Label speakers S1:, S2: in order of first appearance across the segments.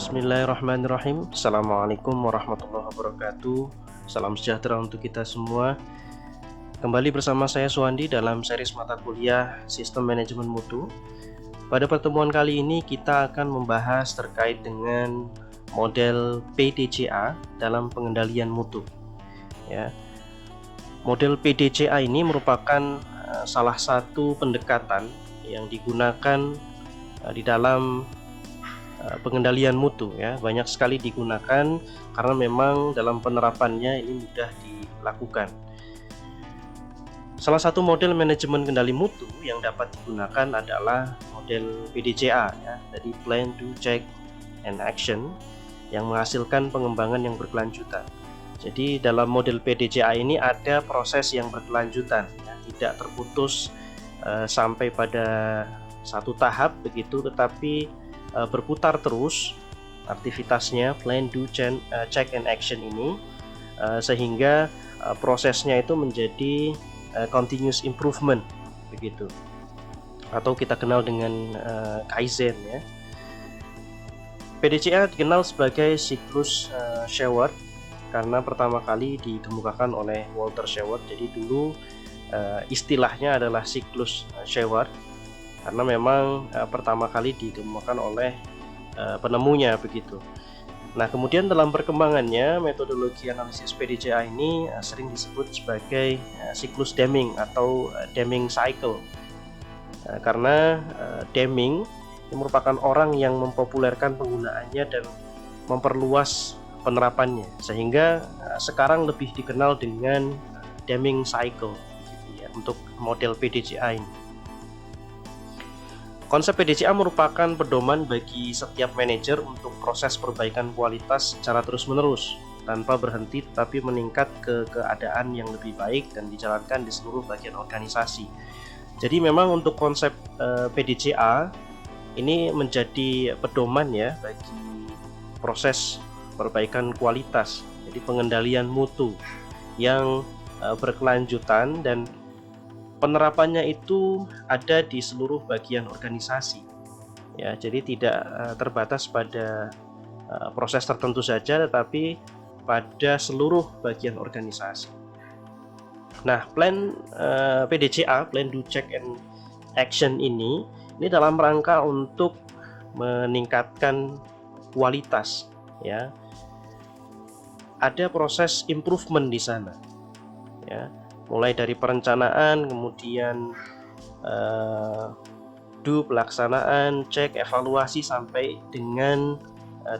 S1: Bismillahirrahmanirrahim. Assalamualaikum warahmatullahi wabarakatuh. Salam sejahtera untuk kita semua. Kembali bersama saya Suwandi dalam series mata kuliah Sistem Manajemen Mutu. Pada pertemuan kali ini kita akan membahas terkait dengan model PDCA dalam pengendalian mutu. Ya. Model PDCA ini merupakan salah satu pendekatan yang digunakan di dalam pengendalian mutu, ya, banyak sekali digunakan karena memang dalam penerapannya ini mudah dilakukan. Salah satu model manajemen kendali mutu yang dapat digunakan adalah model PDCA, ya, jadi Plan, Do, Check, and Action, yang menghasilkan pengembangan yang berkelanjutan. Jadi dalam model PDCA ini ada proses yang berkelanjutan, ya, tidak terputus sampai pada satu tahap begitu, tetapi berputar terus aktivitasnya Plan, Do, Check, and Action ini, sehingga prosesnya itu menjadi continuous improvement begitu, atau kita kenal dengan Kaizen, ya. PDCA dikenal sebagai siklus Sheward karena pertama kali dikemukakan oleh Walter Sheward. Jadi dulu istilahnya adalah siklus Sheward karena memang pertama kali dikemukakan oleh penemunya begitu. Nah, kemudian dalam perkembangannya metodologi analisis PDCA ini sering disebut sebagai siklus Deming atau Deming Cycle, karena Deming ini merupakan orang yang mempopulerkan penggunaannya dan memperluas penerapannya, sehingga sekarang lebih dikenal dengan Deming Cycle gitu, ya, untuk model PDCA ini. Konsep PDCA merupakan pedoman bagi setiap manajer untuk proses perbaikan kualitas secara terus-menerus, tanpa berhenti tetapi meningkat ke keadaan yang lebih baik dan dijalankan di seluruh bagian organisasi. Jadi memang untuk konsep PDCA ini menjadi pedoman, ya, bagi proses perbaikan kualitas, jadi pengendalian mutu yang berkelanjutan, dan penerapannya itu ada di seluruh bagian organisasi, ya. Jadi tidak terbatas pada proses tertentu saja, tetapi pada seluruh bagian organisasi. Nah, PDCA, Plan, Do, Check, and Action ini dalam rangka untuk meningkatkan kualitas, ya. Ada proses improvement di sana, ya. Mulai dari perencanaan, kemudian do, pelaksanaan, cek, evaluasi, sampai dengan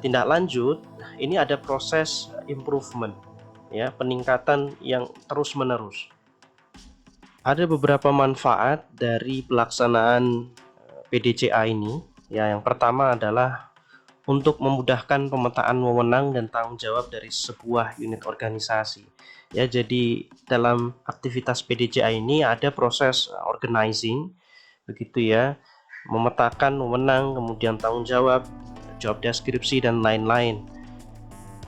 S1: tindak lanjut. Ini ada proses improvement, ya, peningkatan yang terus menerus. Ada beberapa manfaat dari pelaksanaan PDCA ini, ya. Yang pertama adalah untuk memudahkan pemetaan wewenang dan tanggung jawab dari sebuah unit organisasi. Ya, jadi dalam aktivitas PDCA ini ada proses organizing begitu, ya, memetakan wewenang, kemudian tanggung jawab, job deskripsi, dan lain-lain.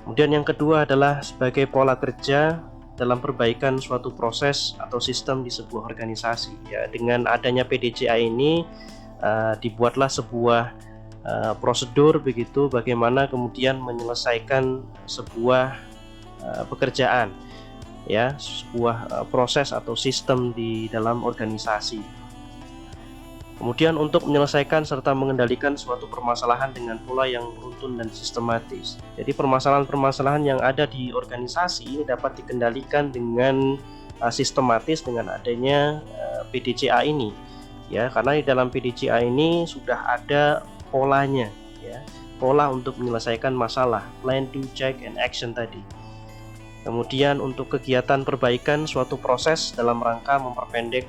S1: Kemudian yang kedua adalah sebagai pola kerja dalam perbaikan suatu proses atau sistem di sebuah organisasi, ya. Dengan adanya PDCA ini dibuatlah sebuah prosedur begitu, bagaimana kemudian menyelesaikan sebuah pekerjaan, ya, sebuah proses atau sistem di dalam organisasi. Kemudian untuk menyelesaikan serta mengendalikan suatu permasalahan dengan pola yang runtun dan sistematis. Jadi permasalahan-permasalahan yang ada di organisasi ini dapat dikendalikan dengan sistematis dengan adanya PDCA ini, ya, karena di dalam PDCA ini sudah ada polanya, ya, pola untuk menyelesaikan masalah, Plan, Do, Check, and Action tadi. Kemudian untuk kegiatan perbaikan suatu proses dalam rangka memperpendek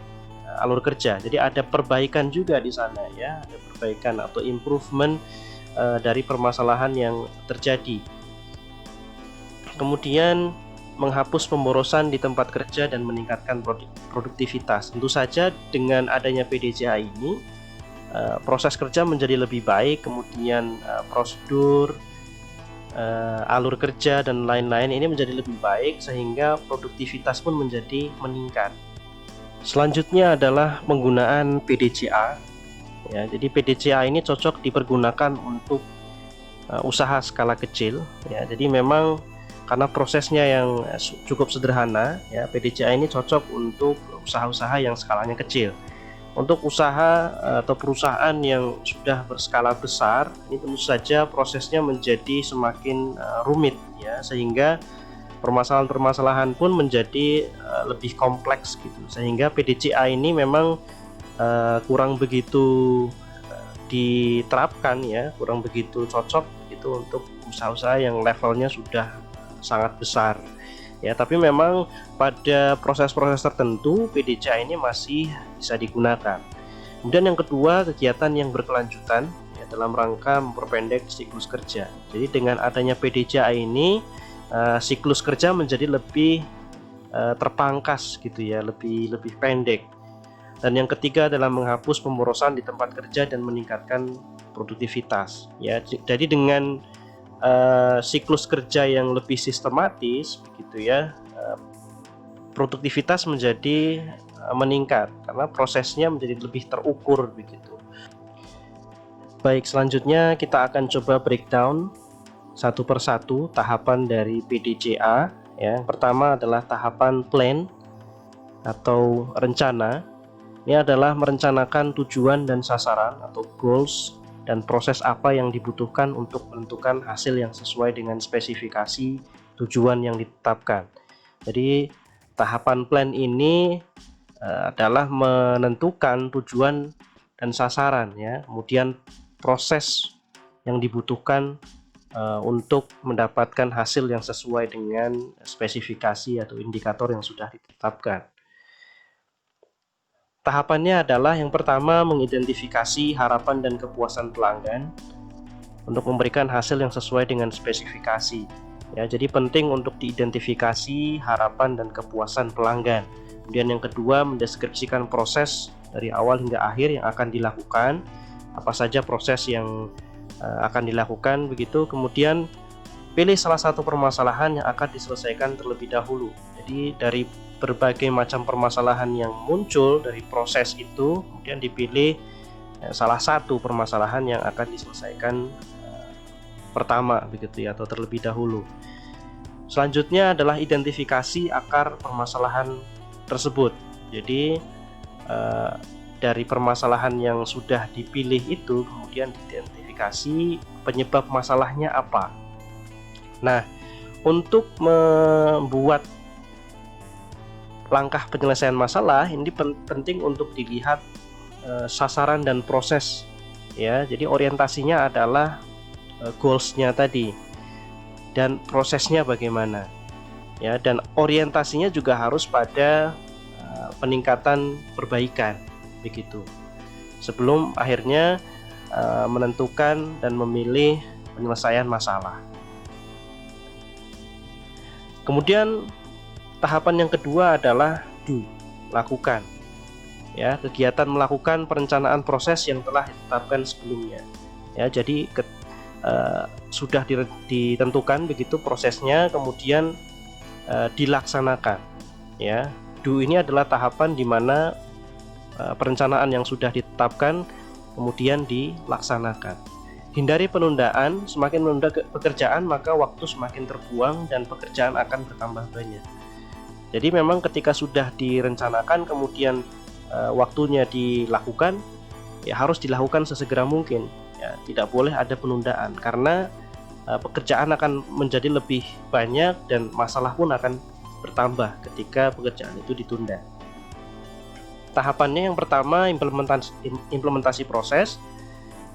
S1: alur kerja. Jadi ada perbaikan juga di sana, ya, ada perbaikan atau improvement dari permasalahan yang terjadi. Kemudian menghapus pemborosan di tempat kerja dan meningkatkan produktivitas. Tentu saja dengan adanya PDCA ini proses kerja menjadi lebih baik, kemudian prosedur, alur kerja, dan lain-lain ini menjadi lebih baik, sehingga produktivitas pun menjadi meningkat. Selanjutnya adalah penggunaan PDCA, ya. Jadi PDCA ini cocok dipergunakan untuk usaha skala kecil ya. Jadi memang karena prosesnya yang cukup sederhana ya, PDCA ini cocok untuk usaha-usaha yang skalanya kecil. Untuk usaha atau perusahaan yang sudah berskala besar, ini tentu saja prosesnya menjadi semakin rumit ya, sehingga permasalahan-permasalahan pun menjadi lebih kompleks gitu. Sehingga PDCA ini memang kurang begitu diterapkan ya, kurang begitu cocok itu untuk usaha-usaha yang levelnya sudah sangat besar ya. Tapi memang pada proses-proses tertentu PDCA ini masih bisa digunakan. Kemudian yang kedua, kegiatan yang berkelanjutan ya, dalam rangka memperpendek siklus kerja. Jadi dengan adanya PDCA ini siklus kerja menjadi lebih terpangkas gitu ya, lebih pendek. Dan yang ketiga adalah menghapus pemborosan di tempat kerja dan meningkatkan produktivitas ya. Jadi dengan siklus kerja yang lebih sistematis begitu ya, produktivitas menjadi meningkat karena prosesnya menjadi lebih terukur begitu. Baik, selanjutnya kita akan coba breakdown satu persatu tahapan dari PDCA ya. Yang pertama adalah tahapan plan atau rencana. Ini adalah merencanakan tujuan dan sasaran atau goals dan proses apa yang dibutuhkan untuk menentukan hasil yang sesuai dengan spesifikasi tujuan yang ditetapkan. Jadi tahapan plan ini adalah menentukan tujuan dan sasaran ya, kemudian proses yang dibutuhkan untuk mendapatkan hasil yang sesuai dengan spesifikasi atau indikator yang sudah ditetapkan. Tahapannya adalah yang pertama mengidentifikasi harapan dan kepuasan pelanggan untuk memberikan hasil yang sesuai dengan spesifikasi. Ya, jadi penting untuk diidentifikasi harapan dan kepuasan pelanggan. Kemudian yang kedua, mendeskripsikan proses dari awal hingga akhir yang akan dilakukan, apa saja proses yang akan dilakukan begitu. Kemudian pilih salah satu permasalahan yang akan diselesaikan terlebih dahulu. Jadi dari berbagai macam permasalahan yang muncul dari proses itu, kemudian dipilih salah satu permasalahan yang akan diselesaikan pertama begitu ya, atau terlebih dahulu. Selanjutnya adalah identifikasi akar permasalahan tersebut. Jadi dari permasalahan yang sudah dipilih itu kemudian diidentifikasi penyebab masalahnya apa. Nah, untuk membuat langkah penyelesaian masalah ini penting untuk dilihat sasaran dan proses ya. Jadi orientasinya adalah goals-nya tadi dan prosesnya bagaimana ya, dan orientasinya juga harus pada peningkatan perbaikan begitu sebelum akhirnya menentukan dan memilih penyelesaian masalah. Kemudian tahapan yang kedua adalah lakukan ya, kegiatan melakukan perencanaan proses yang telah ditetapkan sebelumnya ya. Jadi sudah ditentukan begitu prosesnya, kemudian dilaksanakan ya. Ini adalah tahapan di mana perencanaan yang sudah ditetapkan kemudian dilaksanakan. Hindari penundaan, semakin menunda pekerjaan maka waktu semakin terbuang dan pekerjaan akan bertambah banyak. Jadi memang ketika sudah direncanakan kemudian waktunya dilakukan ya, harus dilakukan sesegera mungkin ya, tidak boleh ada penundaan karena pekerjaan akan menjadi lebih banyak dan masalah pun akan bertambah ketika pekerjaan itu ditunda. Tahapannya yang pertama implementasi proses,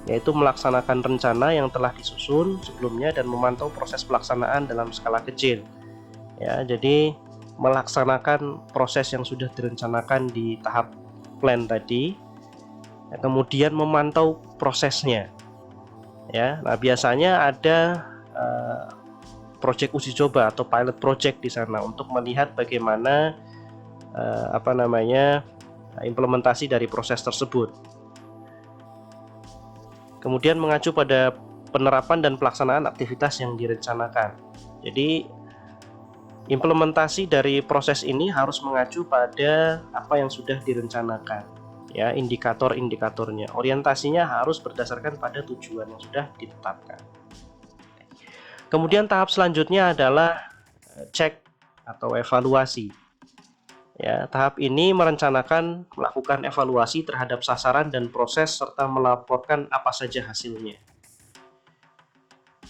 S1: yaitu melaksanakan rencana yang telah disusun sebelumnya dan memantau proses pelaksanaan dalam skala kecil ya. Jadi melaksanakan proses yang sudah direncanakan di tahap plan tadi ya, kemudian memantau prosesnya ya. Nah, biasanya ada project uji coba atau pilot project di sana untuk melihat bagaimana implementasi dari proses tersebut. Kemudian mengacu pada penerapan dan pelaksanaan aktivitas yang direncanakan. Jadi implementasi dari proses ini harus mengacu pada apa yang sudah direncanakan ya, indikator-indikatornya. Orientasinya harus berdasarkan pada tujuan yang sudah ditetapkan. Kemudian tahap selanjutnya adalah cek atau evaluasi. Ya, tahap ini merencanakan melakukan evaluasi terhadap sasaran dan proses serta melaporkan apa saja hasilnya.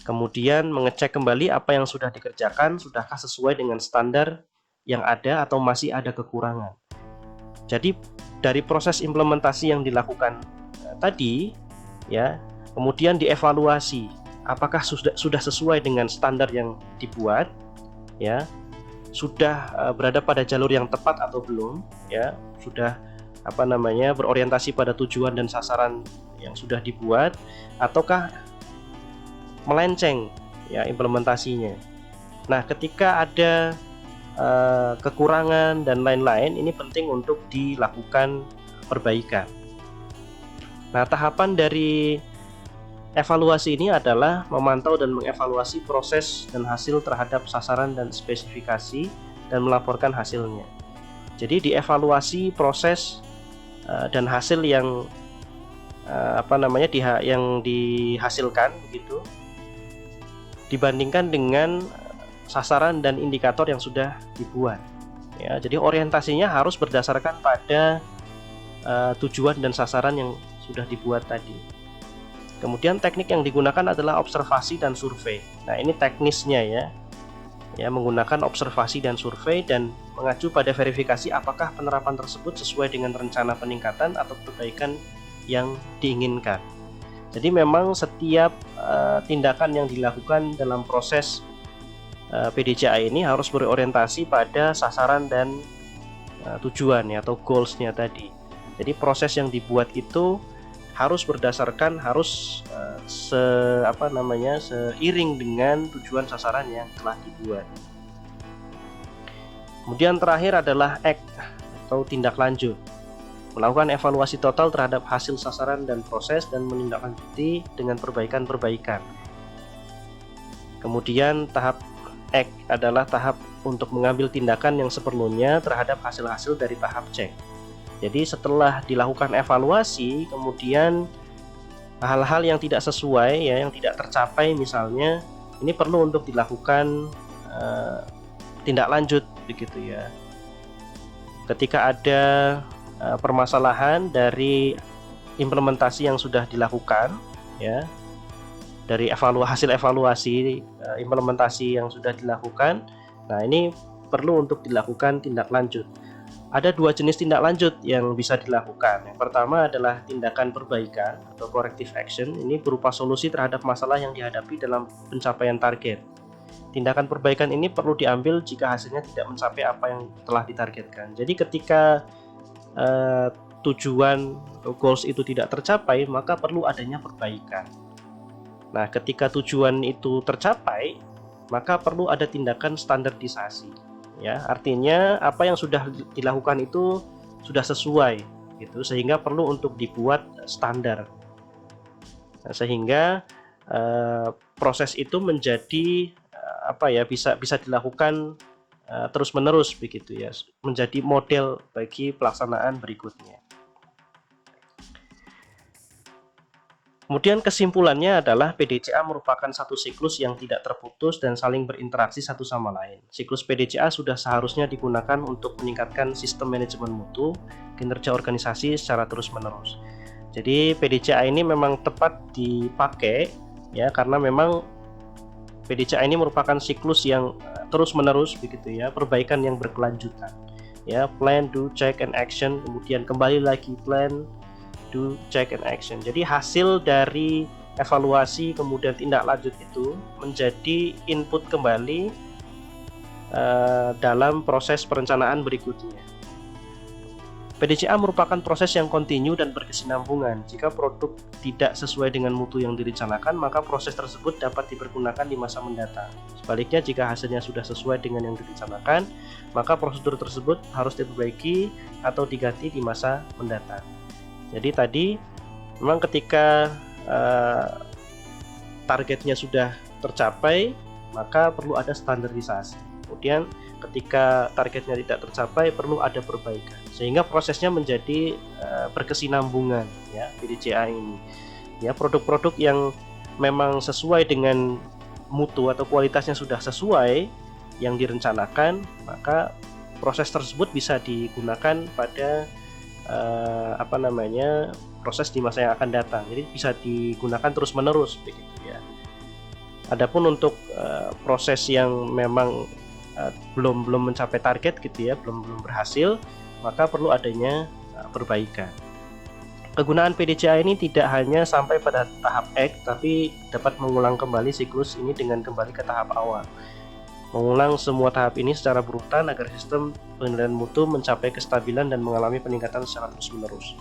S1: Kemudian mengecek kembali apa yang sudah dikerjakan, sudahkah sesuai dengan standar yang ada atau masih ada kekurangan. Jadi dari proses implementasi yang dilakukan tadi, ya, kemudian dievaluasi apakah sudah sesuai dengan standar yang dibuat, ya, sudah berada pada jalur yang tepat atau belum, ya, sudah berorientasi pada tujuan dan sasaran yang sudah dibuat, ataukah melenceng, ya, implementasinya. Nah, ketika ada kekurangan dan lain-lain, ini penting untuk dilakukan perbaikan. Nah, tahapan dari evaluasi ini adalah memantau dan mengevaluasi proses dan hasil terhadap sasaran dan spesifikasi dan melaporkan hasilnya. Jadi dievaluasi proses dan hasil yang yang dihasilkan begitu, dibandingkan dengan sasaran dan indikator yang sudah dibuat. Ya, jadi orientasinya harus berdasarkan pada tujuan dan sasaran yang sudah dibuat tadi. Kemudian teknik yang digunakan adalah observasi dan survei. Nah, ini teknisnya ya, menggunakan observasi dan survei dan mengacu pada verifikasi apakah penerapan tersebut sesuai dengan rencana peningkatan atau perbaikan yang diinginkan. Jadi memang setiap tindakan yang dilakukan dalam proses PDCA ini harus berorientasi pada sasaran dan tujuan, ya, atau goals-nya tadi. Jadi proses yang dibuat itu harus berdasarkan seiring dengan tujuan sasaran yang telah dibuat. Kemudian terakhir adalah act atau tindak lanjut, melakukan evaluasi total terhadap hasil sasaran dan proses dan menindaklanjuti dengan perbaikan-perbaikan. Kemudian tahap act adalah tahap untuk mengambil tindakan yang seperlunya terhadap hasil-hasil dari tahap cek. Jadi setelah dilakukan evaluasi, kemudian hal-hal yang tidak sesuai, ya, yang tidak tercapai misalnya, ini perlu untuk dilakukan tindak lanjut begitu ya. Ketika ada permasalahan dari implementasi yang sudah dilakukan, ya, dari hasil evaluasi implementasi yang sudah dilakukan, nah ini perlu untuk dilakukan tindak lanjut. Ada dua jenis tindak lanjut yang bisa dilakukan. Yang pertama adalah tindakan perbaikan atau corrective action. Ini berupa solusi terhadap masalah yang dihadapi dalam pencapaian target. Tindakan perbaikan ini perlu diambil jika hasilnya tidak mencapai apa yang telah ditargetkan. Jadi ketika tujuan atau goals itu tidak tercapai, maka perlu adanya perbaikan. Nah, ketika tujuan itu tercapai, maka perlu ada tindakan standarisasi. Ya, artinya apa yang sudah dilakukan itu sudah sesuai gitu, sehingga perlu untuk dibuat standar. Nah, sehingga proses itu menjadi bisa dilakukan terus-menerus begitu ya, menjadi model bagi pelaksanaan berikutnya. Kemudian kesimpulannya adalah PDCA merupakan satu siklus yang tidak terputus dan saling berinteraksi satu sama lain. Siklus PDCA sudah seharusnya digunakan untuk meningkatkan sistem manajemen mutu, kinerja organisasi secara terus-menerus. Jadi PDCA ini memang tepat dipakai, ya, karena memang PDCA ini merupakan siklus yang terus-menerus begitu ya, perbaikan yang berkelanjutan. Ya, plan, do, check, and action, kemudian kembali lagi plan, do, check, and action. Jadi hasil dari evaluasi kemudian tindak lanjut itu menjadi input kembali dalam proses perencanaan berikutnya. PDCA merupakan proses yang kontinu dan berkesinambungan. Jika produk tidak sesuai dengan mutu yang direncanakan, maka proses tersebut dapat dipergunakan di masa mendatang. Sebaliknya, jika hasilnya sudah sesuai dengan yang direncanakan, maka prosedur tersebut harus diperbaiki atau diganti di masa mendatang. Jadi tadi memang ketika targetnya sudah tercapai, maka perlu ada standarisasi. Kemudian ketika targetnya tidak tercapai, perlu ada perbaikan, sehingga prosesnya menjadi berkesinambungan, ya, PDCA ini. Ya, produk-produk yang memang sesuai dengan mutu atau kualitasnya sudah sesuai yang direncanakan, maka proses tersebut bisa digunakan pada proses di masa yang akan datang. Jadi bisa digunakan terus-menerus begitu ya. Adapun untuk proses yang memang belum mencapai target gitu ya, belum berhasil, maka perlu adanya perbaikan. Kegunaan PDCA ini tidak hanya sampai pada tahap X, tapi dapat mengulang kembali siklus ini dengan kembali ke tahap awal. Mengulang semua tahap ini secara berurutan agar sistem pengendalian mutu mencapai kestabilan dan mengalami peningkatan secara terus-menerus.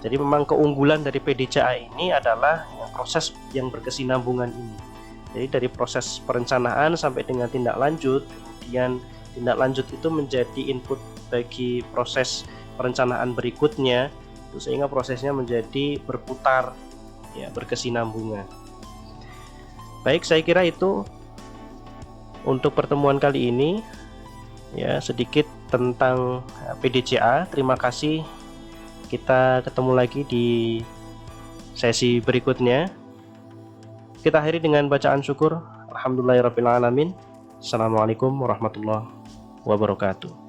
S1: Jadi memang keunggulan dari PDCA ini adalah proses yang berkesinambungan ini. Jadi dari proses perencanaan sampai dengan tindak lanjut, kemudian tindak lanjut itu menjadi input bagi proses perencanaan berikutnya, sehingga prosesnya menjadi berputar ya, berkesinambungan. Baik, saya kira itu untuk pertemuan kali ini ya, sedikit tentang PDCA. Terima kasih, kita ketemu lagi di sesi berikutnya. Kita akhiri dengan bacaan syukur. Alhamdulillahirabbil alamin. Assalamualaikum warahmatullahi wabarakatuh.